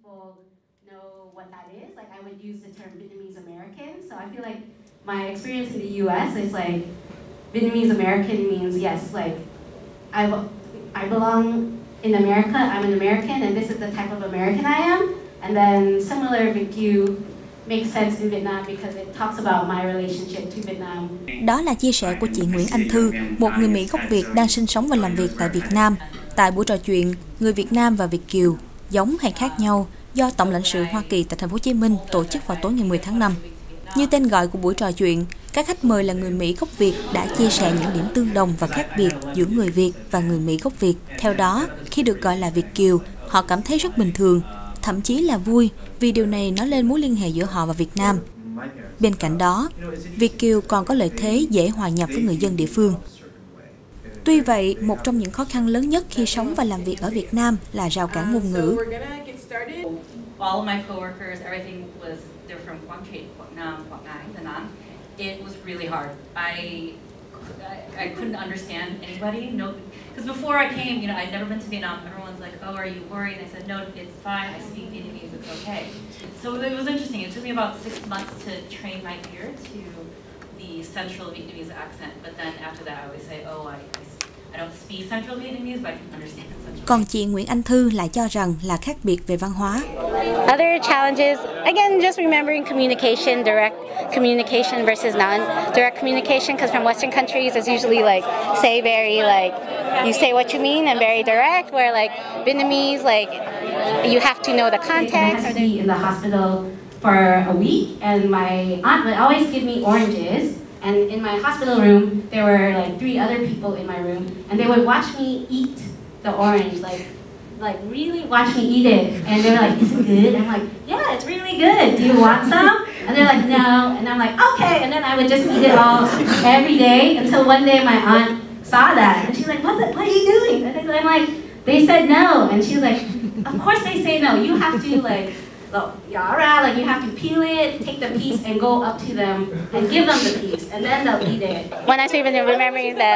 people know what that is. Like I would use the term Vietnamese American. So I feel like my experience in the U.S. is like Vietnamese American means yes, like I belong in America. I'm an American, and this is the type of American I am. And then similar with you makes sense in Vietnam because it talks about my relationship to Vietnam. Đó là chia sẻ của chị Nguyễn Anh Thư, một người Mỹ gốc Việt đang sinh sống và làm việc tại Việt Nam. Tại buổi trò chuyện, người Việt Nam và Việt kiều, giống hay khác nhau do Tổng lãnh sự Hoa Kỳ tại Thành phố Hồ Chí Minh tổ chức vào tối ngày 10 tháng 5. Như tên gọi của buổi trò chuyện, các khách mời là người Mỹ gốc Việt đã chia sẻ những điểm tương đồng và khác biệt giữa người Việt và người Mỹ gốc Việt. Theo đó, khi được gọi là Việt kiều, họ cảm thấy rất bình thường, thậm chí là vui vì điều này nói lên mối liên hệ giữa họ và Việt Nam. Bên cạnh đó, Việt kiều còn có lợi thế dễ hòa nhập với người dân địa phương. Tuy vậy, một trong những khó khăn lớn nhất khi sống và làm việc ở Việt Nam là rào cản ngôn ngữ. I couldn't understand anybody. No, because before I came, I'd never been to Vietnam. Everyone's like, "Oh, are you worried?" And I said, "No, it's fine. I speak Vietnamese. It's okay." So it was interesting. It took me about 6 months to train my ear to the central Vietnamese accent. But then after that, I always say, "Oh, I don't speak central Vietnamese, but I can understand central." Còn chị Nguyễn Anh Thư lại cho rằng là khác biệt về văn hóa. Other challenges, again, just remembering communication, direct communication versus non-direct communication, because from Western countries, it's usually like say very like you say what you mean and very direct. Where like Vietnamese, like you have to know the context. I be in the hospital for a week, and my aunt would always give me oranges. And in my hospital room, there were like 3 other people in my room, and they would watch me eat the orange, like really watch me eat it. And they were like, "Is it good?" I'm like, "Yeah, it's really good. Do you want some?" And they're like, "No." And I'm like, "Okay." And then I would just eat it all every day until one day my aunt saw that, and she's like, "What are you doing?" And I'm like, "They said no." And she's like, "Of course they say no. You have to like you have to peel it, take the piece, and go up to them and give them the piece, and then they'll eat it." When I was even remembering the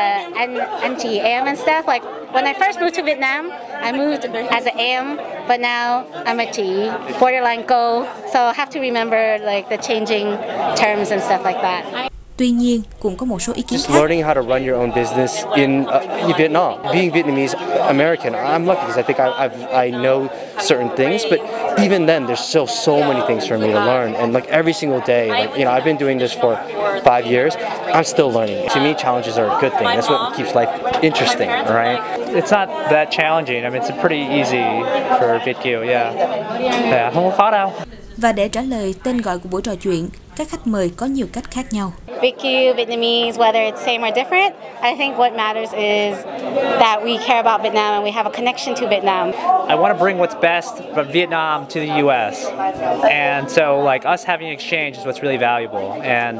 anh chị em and stuff, like when I first moved to Vietnam, I moved as an em, but now I'm a chị, borderline cô, so I have to remember like the changing terms and stuff like that. Tuy nhiên, cũng có một số ý kiến khác. Learning how to run your own business in Vietnam. Being Vietnamese American, I'm lucky because I think I know certain things, but even then, there's still so many things for me to learn. And like every single day, like, I've been doing this for 5 years. I'm still learning. To me, challenges are a good thing. That's what keeps life interesting, right? It's not that challenging. I mean, it's pretty easy for Việt kiều, yeah, không có khó đâu. Và để trả lời tên gọi của buổi trò chuyện, các khách mời có nhiều cách khác nhau. Việt kiều, Vietnamese, whether it's same or different, I think what matters is that we care about Vietnam and we have a connection to Vietnam. I want to bring what's best from Vietnam to the U.S. And so, like, us having an exchange is what's really valuable. And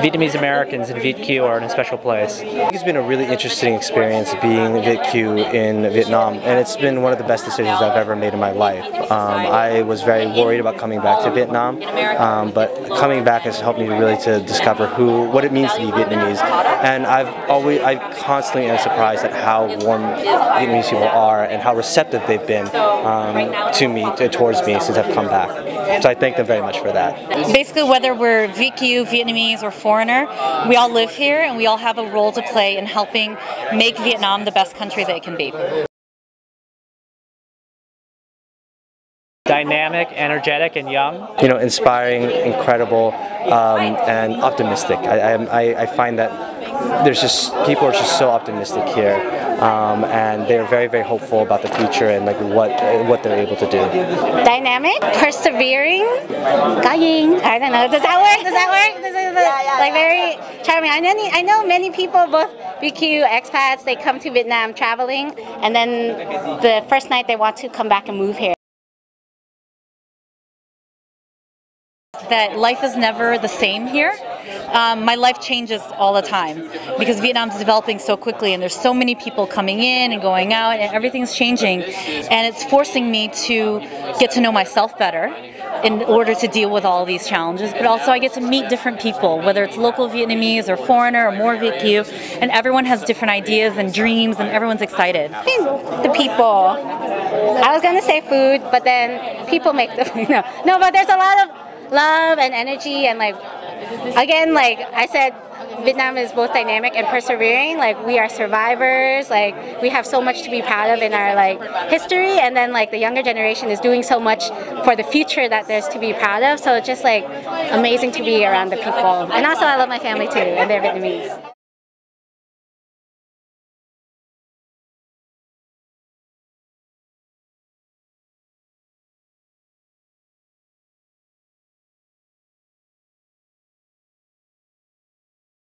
Vietnamese Americans in Việt kiều are in a special place. It's been a really interesting experience being Việt kiều in Vietnam, and it's been one of the best decisions I've ever made in my life. I was very worried about coming back to Vietnam, but coming back has helped me really to discover what it means to be Vietnamese. And I constantly am surprised at how warm Vietnamese people are and how receptive they've been to me, towards me since I've come back. So I thank them very much for that. Basically, whether we're Việt kiều, Vietnamese, or foreigner, we all live here and we all have a role to play in helping make Vietnam the best country that it can be. Dynamic, energetic, and young. Inspiring, incredible, and optimistic. I find that people are just so optimistic here, and they're very, very hopeful about the future and like what they're able to do. Dynamic, persevering, I don't know. Does that work? Like very charming. I know many people, both Việt kiều expats, they come to Vietnam traveling, and then the first night they want to come back and move here. That life is never the same here. My life changes all the time because Vietnam's developing so quickly and there's so many people coming in and going out and everything's changing, and it's forcing me to get to know myself better, in order to deal with all these challenges, but also I get to meet different people, whether it's local Vietnamese or foreigner or more VQ, and everyone has different ideas and dreams, and everyone's excited. I think the people. I was gonna say food, but then people make the food. No, but there's a lot of love and energy, and like, again, like I said, Vietnam is both dynamic and persevering. Like, we are survivors. Like, we have so much to be proud of in our like history, and then like the younger generation is doing so much for the future that there's to be proud of. So it's just like amazing to be around the people. And also I love my family too, and they're Vietnamese.